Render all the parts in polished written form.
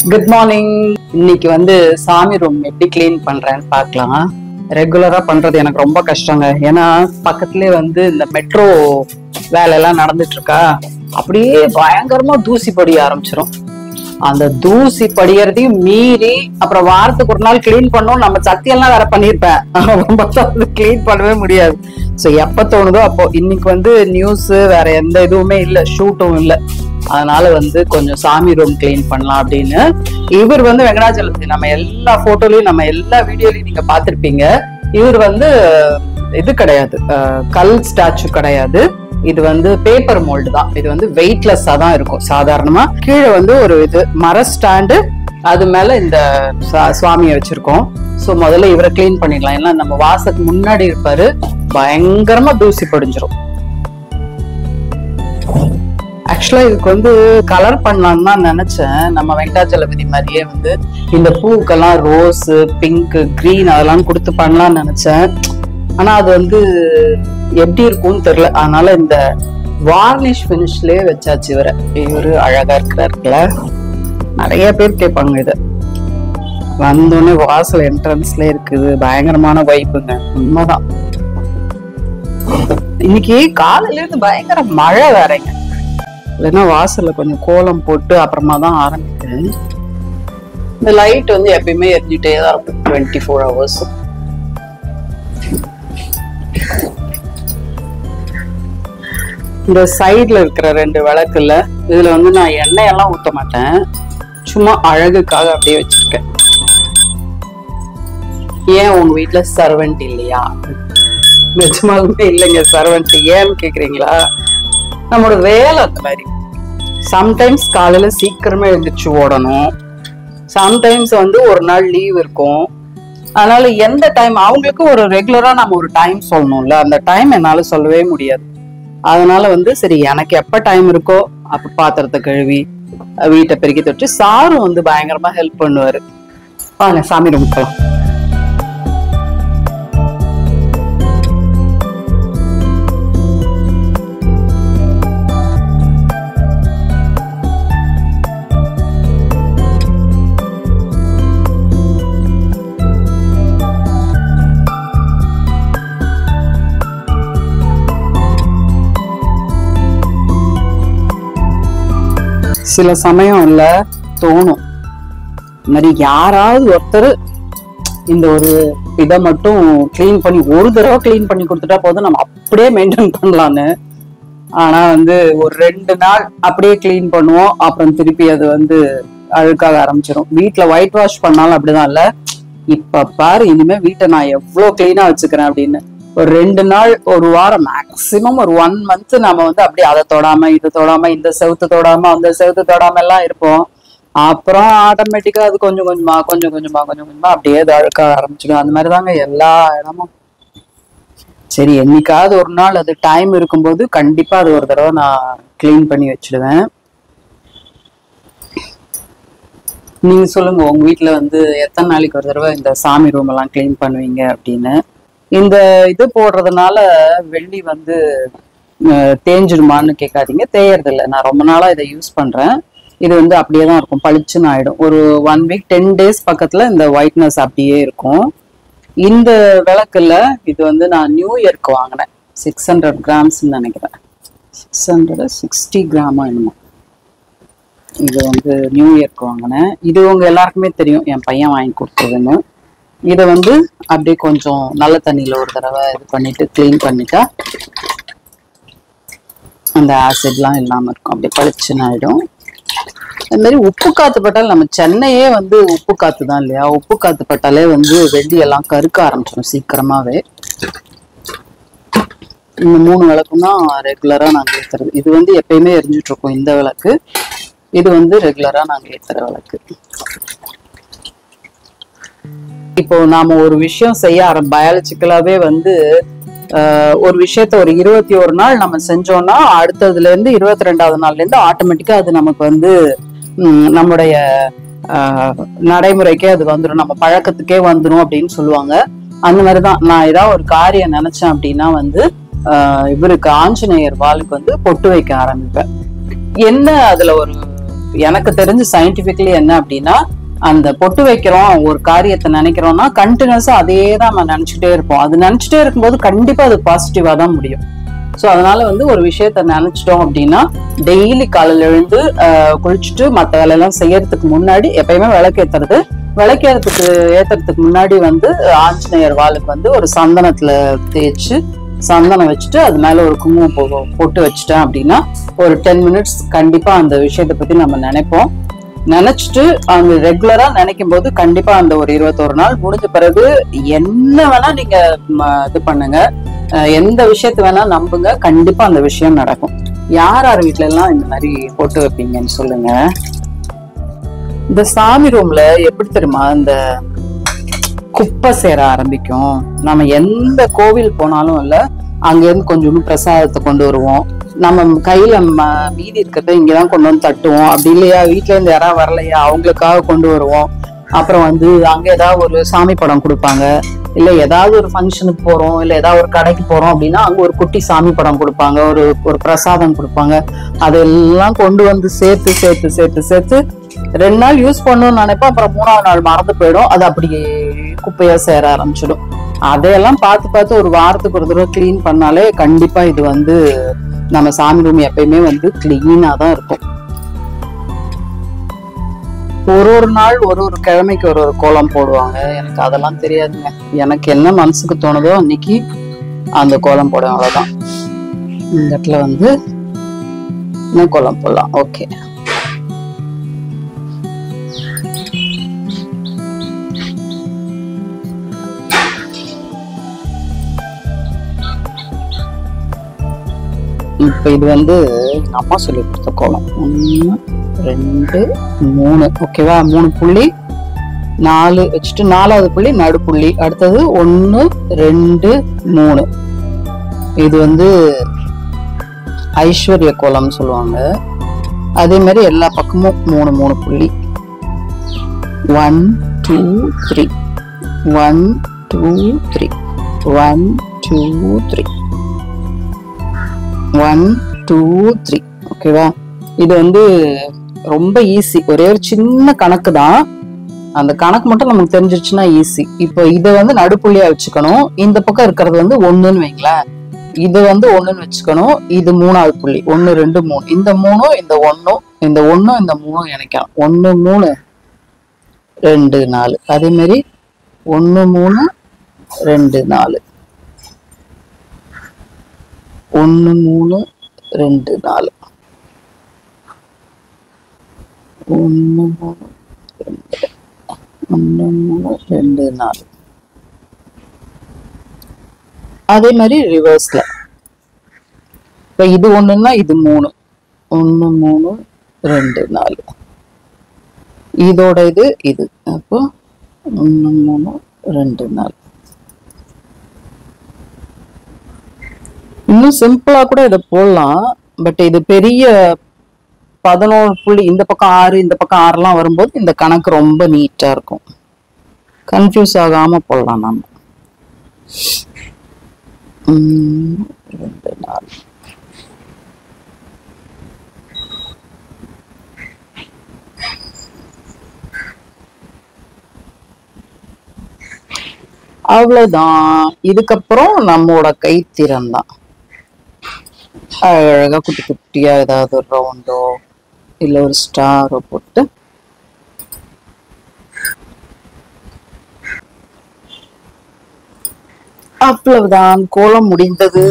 Good morning. இன்னைக்கு வந்து சாமி ரூம் எப்படி கிளீன் பண்றேன்னு பார்க்கலாம். ரெகுலரா பண்றது எனக்கு ரொம்ப கஷ்டங்க. ஏன்னா பக்கத்துலயே வந்து இந்த மெட்ரோ வேலை எல்லாம் நடந்துட்டு இருக்கா, அப்படியே பயங்கரமா தூசி படிய ஆரம்பிச்சிடும். அந்த தூசி படியறதையும் மீறி அப்புறம் வாரத்துக்கு ஒரு நாள் கிளீன் பண்ணோம். நம்ம சத்தியெல்லாம் வேற பண்ணிருப்பேன், கிளீன் பண்ணவே முடியாது. ஸோ எப்ப தோணுதோ அப்போ. இன்னைக்கு வந்து நியூஸ் வேற எந்த இதுவுமே இல்லை, ஷூட்டும் இல்லை. அதனால வந்து கொஞ்சம் சாமி ரூம் கிளீன் பண்ணலாம் அப்படின்னு. இவர் வந்து வெங்கடாஜலபதி, நம்ம எல்லா போட்டோலயும் நம்ம எல்லா வீடியோலயும் நீங்க பாத்திருப்பீங்க. இவர் வந்து இது கிடையாது, கல் ஸ்டாச்சு கிடையாது. இது வந்து பேப்பர் மோல்டு தான். இது வந்து வெயிட்லெஸ்ஸா தான் இருக்கும். சாதாரணமா கீழே வந்து ஒரு இது மர ஸ்டாண்டு, அது மேல இந்த சுவாமியை வச்சிருக்கோம். சோ முதல்ல இவரை கிளீன் பண்ணிடலாம். ஏன்னா நம்ம வாசத்துக்கு முன்னாடி இருப்பாரு, பயங்கரமா தூசி படிஞ்சிரும். ஆக்சுவலா இதுக்கு வந்து கலர் பண்ணலான்னு தான் நினைச்சேன். நம்ம வெங்கடாஜலபதி மாதிரியே வந்து இந்த பூக்கெல்லாம் ரோஸ், பிங்க், கிரீன் அதெல்லாம் கொடுத்து பண்ணலாம்னு நினைச்சேன். ஆனா அது வந்து எப்படி இருக்கும்னு தெரியல. அதனால இந்த வார்னிஷ் பினிஷ்லயே வச்சாச்சு இவரை. இவரு அழகா இருக்கிறாருல. நிறைய பேர் கேட்பாங்க இத. வந்தோடனே வாசல் என்ட்ரன்ஸ்ல இருக்குது, பயங்கரமான வைப்புங்க. உண்மைதான். இன்னைக்கு காலையில இருந்து பயங்கர மழை வேறங்க. இல்லைன்னா வாசல்ல கொஞ்சம் கோலம் போட்டு அப்புறமா தான் ஆரம்பிக்கிறேன். இந்த லைட் வந்து எப்பயுமே எரிஞ்சிட்டே தான் இருக்கும் 24 hours. இந்த சைட்ல இருக்கிற 2 விளக்குல இதுல வந்து நான் எண்ணெயெல்லாம் ஊத்த மாட்டேன், சும்மா அழகுக்காக அப்படியே வச்சிருக்கேன். ஏன் உங்க வீட்டுல சர்வெண்ட் இல்லையா? நிஜமாலுமே இல்லைங்க சர்வெண்ட். ஏன்னு கேக்குறீங்களா? நம்மளோட வேலை அந்த மாதிரி. சம்டைம்ஸ் காலையில சீக்கிரமே எழுந்திரிச்சு ஓடணும், சம்டைம்ஸ் வந்து ஒரு நாள் லீவ் இருக்கும். அதனால எந்த டைம் அவங்களுக்கு ஒரு ரெகுலரா நம்ம ஒரு டைம் சொல்லணும்ல, அந்த டைம் என்னால சொல்லவே முடியாது. அதனால வந்து சரி, எனக்கு எப்ப டைம் இருக்கோ அப்ப பாத்திரத்தை கழுவி வீட்டை பெருக்கி தொட்டு, சாரும் வந்து பயங்கரமா ஹெல்ப் பண்ணுவாரு. வாங்க சாமி ரூம் போலாம். சில சமயம் இல்ல தோணும், இந்த மாதிரி யாராவது ஒருத்தர் இந்த ஒரு இதை மட்டும் கிளீன் பண்ணி ஒரு தடவை கிளீன் பண்ணி கொடுத்துட்டா போதும், நம்ம அப்படியே மெயின்டைன் பண்ணலான்னு. ஆனா வந்து ஒரு 2 நாள் அப்படியே கிளீன் பண்ணுவோம், அப்புறம் திருப்பி அது வந்து அழுக்காக ஆரம்பிச்சிடும். வீட்டுல ஒயிட் வாஷ் பண்ணாலும் அப்படிதான் இல்ல. இப்ப பாரு, இனிமே வீட்டை நான் எவ்வளவு கிளீனா வச்சுக்கிறேன் அப்படின்னு. ஒரு 2 நாள், ஒரு வாரம், மேக்சிமம் ஒரு 1 month நம்ம வந்து அப்படியே அதை தொடாம இது தொடாம, இந்த செவுத்து தொடாம அந்த செவுத்து தொடாம எல்லாம் இருப்போம். அப்புறம் ஆட்டோமேட்டிக்கா அது கொஞ்சம் கொஞ்சமா அப்படியே அழுக்க ஆரம்பிச்சிடும். அந்த மாதிரிதாங்க எல்லா இடமும். சரி, என்னைக்காவது ஒரு நாள் அது டைம் இருக்கும்போது கண்டிப்பா அது ஒரு தடவை நான் கிளீன் பண்ணி வச்சிடுவேன். நீங்க சொல்லுங்க, உங்க வீட்டுல வந்து எத்தனை நாளைக்கு ஒரு தடவை இந்த சாமி ரூம் எல்லாம் கிளீன் பண்ணுவீங்க அப்படின்னு. இந்த இது போடுறதுனால வெள்ளி வந்து தேஞ்சிடுமான்னு கேட்காதீங்க, தேயறது இல்லை. நான் ரொம்ப நாளா இதை யூஸ் பண்றேன். இது வந்து அப்படியே தான் இருக்கும், பளிச்சுன்னு ஆயிடும். ஒரு 1 week 10 days பக்கத்துல இந்த ஒயிட்னஸ் அப்படியே இருக்கும். இந்த விளக்குல இது வந்து நான் நியூ இயர்க்கு வாங்கினேன். 600 grams நினைக்கிறேன், 660 grams என்னமோ. இது வந்து நியூ இயர்க்கு வாங்கினேன். இது உங்க எல்லாருக்குமே தெரியும், என் பையன் வாங்கி கொடுத்ததுன்னு. இதை வந்து அப்படியே கொஞ்சம் நல்ல தண்ணியில ஒரு தடவை இது பண்ணிட்டு கிளீன் பண்ணிட்டா அந்த ஆசிட்லாம் இல்லாம இருக்கும், அப்படியே பளிச்சுன்னு ஆயிடும். அது மாதிரி உப்பு காத்து பட்டால், நம்ம சென்னையே வந்து உப்பு காத்து தான் இல்லையா, உப்பு காத்து பட்டாலே வந்து வெள்ளி எல்லாம் கருக்க ஆரம்பிச்சிடும் சீக்கிரமாவே. இந்த 3 விளக்கும் தான் ரெகுலரா நாங்க ஏத்துறது. இது வந்து எப்பயுமே எரிஞ்சிட்டு இருக்கோம் இந்த விளக்கு. இது வந்து ரெகுலரா நாங்க ஏத்துற விளக்கு. இப்போ நாம ஒரு விஷயம் செய்ய பயாலஜிக்கலாவே வந்து ஒரு விஷயத்த ஒரு 21 நாள் நம்ம செஞ்சோம்னா அடுத்ததுல இருந்து 22வது நாள்ல இருந்து ஆட்டோமேட்டிக்கா அது நமக்கு வந்து நம்முடைய நடைமுறைக்கே அது வந்துடும், நம்ம பழக்கத்துக்கே வந்துடும் அப்படின்னு சொல்லுவாங்க. அந்த மாதிரிதான் நான் ஏதாவது ஒரு காரியம் நினைச்சேன் அப்படின்னா வந்து இவருக்கு ஆஞ்சநேயர் வாளுக்கு வந்து பொட்டு வைக்க ஆரம்பிப்பேன். என்ன அதுல ஒரு எனக்கு தெரிஞ்சு சயின்டிபிக்கலி என்ன அப்படின்னா, அந்த பொட்டு வைக்கிறோம், ஒரு காரியத்தை நினைக்கிறோம்னா கண்டினியூஸா அதே தான் நம்ம நினைச்சுட்டே இருப்போம். அது நினைச்சுட்டே இருக்கும்போது கண்டிப்பா அது பாசிட்டிவா தான் முடியும். ஸோ அதனால வந்து ஒரு விஷயத்த நினைச்சிட்டோம் அப்படின்னா டெய்லி காலையில எழுந்து குளிச்சுட்டு மற்ற வேலையெல்லாம் செய்யறதுக்கு முன்னாடி எப்பயுமே விளக்கேறதுக்கு முன்னாடி வந்து ஆஞ்சநேயர் வாளுக்கு வந்து ஒரு சந்தனத்துல தேய்ச்சு சந்தனம் வச்சுட்டு அது மேல ஒரு குங்குமம் போட்டு வச்சுட்டேன் அப்படின்னா ஒரு 10 மினிட்ஸ் கண்டிப்பா அந்த விஷயத்த பத்தி நம்ம நினைப்போம். நினைச்சிட்டு அவங்க ரெகுலரா நினைக்கும் போது கண்டிப்பா அந்த ஒரு 21 நாள் முடிஞ்ச பிறகு என்ன வேணா நீங்க இது பண்ணுங்க, எந்த விஷயத்த வேணா நம்புங்க, கண்டிப்பா அந்த விஷயம் நடக்கும். யார் வீட்டுல எல்லாம் இந்த மாதிரி போட்டு வைப்பீங்கன்னு சொல்லுங்க. இந்த சாமி ரூம்ல எப்படி தெரியுமா இந்த குப்பை சேர ஆரம்பிக்கும். நம்ம எந்த கோவில் போனாலும் இல்ல, அங்க இருந்து கொஞ்சம் பிரசாதத்தை கொண்டு வருவோம், நம்ம கையில மீதி இருக்கிறத இங்கதான் கொண்டு வந்து தட்டுவோம். அப்படி இல்லையா வீட்டுல இருந்து யாராவது வரலையா அவங்களுக்காக கொண்டு வருவோம். அப்புறம் வந்து அங்க ஏதாவது ஒரு சாமி படம் கொடுப்பாங்க, இல்ல ஏதாவது ஒரு ஃபங்க்ஷனுக்கு போறோம், இல்ல ஏதாவது ஒரு கடைக்கு போறோம் அப்படின்னா அங்க ஒரு குட்டி சாமி படம் கொடுப்பாங்க, ஒரு பிரசாதம் கொடுப்பாங்க. அதெல்லாம் கொண்டு வந்து சேர்த்து சேர்த்து சேர்த்து சேர்த்து 2 நாள் யூஸ் பண்ணணும்னு நினைப்போம். அப்புறம் 3ஆவது நாள் மறந்து போயிடும், அது அப்படியே குப்பையா சேர ஆரம்பிச்சிடும். அதையெல்லாம் பார்த்து ஒரு வாரத்துக்கு ஒரு தடவை கிளீன் பண்ணாலே கண்டிப்பா இது வந்து நம்ம சாமி ரூம் எப்பயுமே வந்து கிளீனா தான் இருக்கும். ஒரு நாள் ஒரு கிழமைக்கு ஒரு கோலம் போடுவாங்க. எனக்கு அதெல்லாம் தெரியாதுங்க. எனக்கு என்ன மனசுக்கு தோணுதோ அன்னைக்கு அந்த கோலம் போடுவேன், அவ்வளவுதான். இந்த இடத்துல வந்து என்ன கோலம் போடலாம். ஓகே, இப்ப இது வந்து எங்க அம்மா சொல்லி கொடுத்த கோலம். 1 2 3 ஓகேவா, 3 புள்ளி 4 வச்சுட்டு 4வது புள்ளி நடுப்புள்ளி, அடுத்தது 1 2 3. இது வந்து ஐஸ்வர்ய கோலம் சொல்லுவாங்க. அதே மாதிரி எல்லா பக்கமும் 3 புள்ளி. 1 2 3 1 2 3 1 2 3 1 2 3 ஓகேவா. இது வந்து ரொம்ப ஈஸி, ஒரே ஒரு சின்ன கணக்கு தான். அந்த கணக்கு மட்டும் நமக்கு தெரிஞ்சிருச்சுன்னா ஈஸி. இப்போ இதை வந்து நடுப்புள்ளியா வச்சுக்கணும். இந்த பக்கம் இருக்கிறது வந்து 1ன்னு வைங்களேன், இது வந்து 1ன்னு வச்சுக்கணும். இது 3வது புள்ளி 1 2 3, இந்த 3 இந்த 1 இந்த 1 இந்த 3 இணைக்கலாம். 1 3 2 4. அதே மாதிரி 1 3 2 4 1 3 2 4 1 3 2 4. அதே மாதிரி ரிவர்ஸ்ல இப்ப இது 1ன்னா இது 3 1 3 2 4. இதோட இது அப்போ 1 3 2 4. இன்னும் சிம்பிளா கூட இதை போடலாம். பட் இது பெரிய 11 புள்ளி, இந்த பக்கம் 6 இந்த பக்கம் 6 வரும்போது இந்த கணக்கு ரொம்ப நீட்டா இருக்கும். கன்ஃபியூஸ் ஆகாம போடலாம் நம்ம. 2 4. அவ்வளவுதான். இதுக்கப்புறம் நம்மோட கைத்திறன் தான். அழகா குட்டி குட்டியா ஏதாவது ஒரு ரவுண்டோ இல்ல ஒரு ஸ்டாரோ போட்டு அவ்வளவுதான், கோலம் முடிந்தது.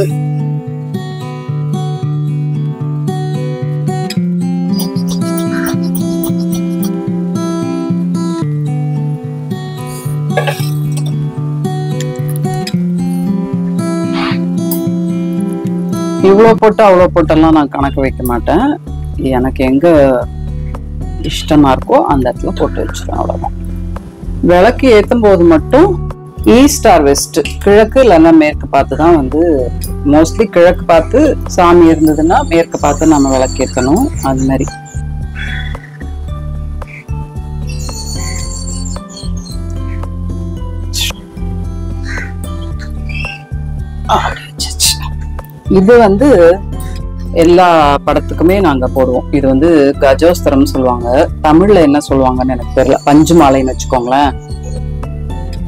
இவ்வளவு போட்டு அவ்வளவு போட்டெல்லாம் நான் கணக்கு வைக்க மாட்டேன். எனக்கு எங்க இஷ்டமா இருக்கோ அந்த இடத்துல போட்டு வச்சிருவேன், அவ்வளவுதான். விளக்கு ஏற்றும் போது மட்டும் ஈஸ்ட் ஆர் வெஸ்ட், கிழக்கு இல்லைன்னா மேற்கு பார்த்து தான் வந்து, மோஸ்ட்லி கிழக்கு பார்த்து சாமி இருந்ததுன்னா மேற்கு பார்த்து நம்ம விளக்கு ஏற்றணும். அது மாதிரி இது வந்து எல்லா படத்துக்குமே நாங்க போடுவோம். இது வந்து கஜோஸ்திரம் சொல்லுவாங்க, தமிழ்ல என்ன சொல்லுவாங்கன்னு எனக்கு தெரியல, பஞ்சு மாலைன்னு வச்சுக்கோங்களேன்.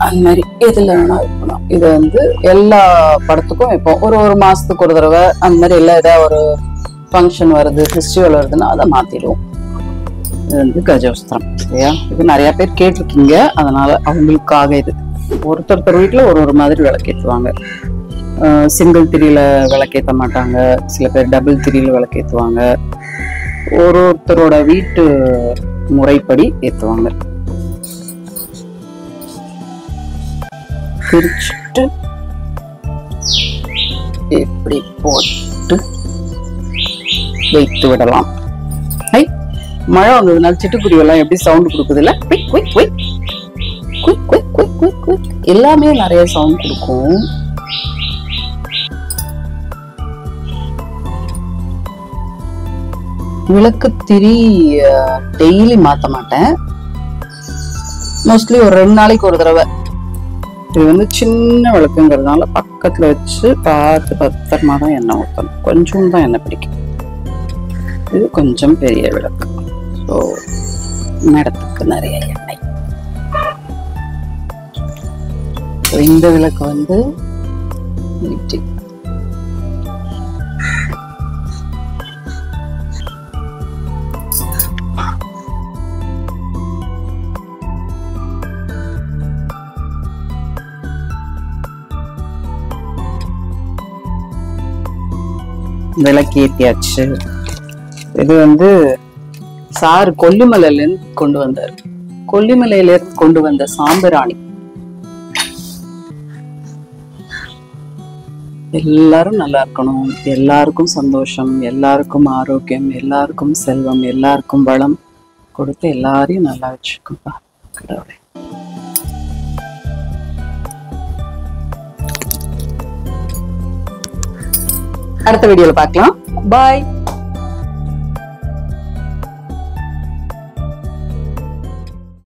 அந்த மாதிரி எதுல வேணா இருக்கணும். இது வந்து எல்லா படத்துக்கும் இப்போ ஒரு மாசத்துக்கு ஒரு தடவை அந்த மாதிரி எல்லாம் ஏதாவது ஒரு ஃபங்க்ஷன் வருது, ஃபெஸ்டிவல் வருதுன்னா அதை மாத்திடுவோம். இது வந்து கஜோஸ்திரம் சரியா. இது நிறைய பேர் கேட்டிருக்கீங்க, அதனால அவங்களுக்காக இது. ஒருத்தர் வீட்டுல ஒரு மாதிரி விளக்கேற்றுவாங்க. சிங்கிள் திரியில விளக்கேற்ற மாட்டாங்க, சில பேர் டபுள் திரியில விளக்கேற்றுவாங்க. ஒருத்தரோட வீட்டு முறைப்படி ஏற்றுவாங்க. பிரிச்சுட்டு இப்படி போட்டு வைத்து விடலாம். மழை வந்ததுனால சிட்டுக்குருவி எல்லாம் எப்படி சவுண்ட் கொடுக்குது இல்ல, எல்லாமே நிறைய சவுண்ட் கொடுக்கும். விளக்கு திரி டெய்லி மாத்த மாட்டேன், மோஸ்ட்லி ஒரு 2 நாளைக்கு ஒரு தடவை. இது வந்து சின்ன விளக்குங்கிறதுனால பக்கத்துல வச்சு பார்த்து பத்திரமா தான் எண்ணெய் ஊற்றணும். கொஞ்சம் தான் எண்ணெய் பிடிக்கும். இது கொஞ்சம் பெரிய விளக்கு, ஸோ இடத்துக்கு நிறைய எண்ணெய். இந்த விளக்கு வந்து விளக்கேத்தியாச்சு. இது வந்து சார் கொல்லிமலையில இருந்து கொண்டு வந்தார். கொல்லிமலையில இருந்து கொண்டு வந்த சாம்பிராணி. எல்லாரும் நல்லா இருக்கணும், எல்லாருக்கும் சந்தோஷம், எல்லாருக்கும் ஆரோக்கியம், எல்லாருக்கும் செல்வம், எல்லாருக்கும் வளம் கொடுத்து எல்லாரையும் நல்லா வச்சுக்கோப்பா கடவுளே. அடுத்த வீடியோல பார்க்கலாம். பாய்.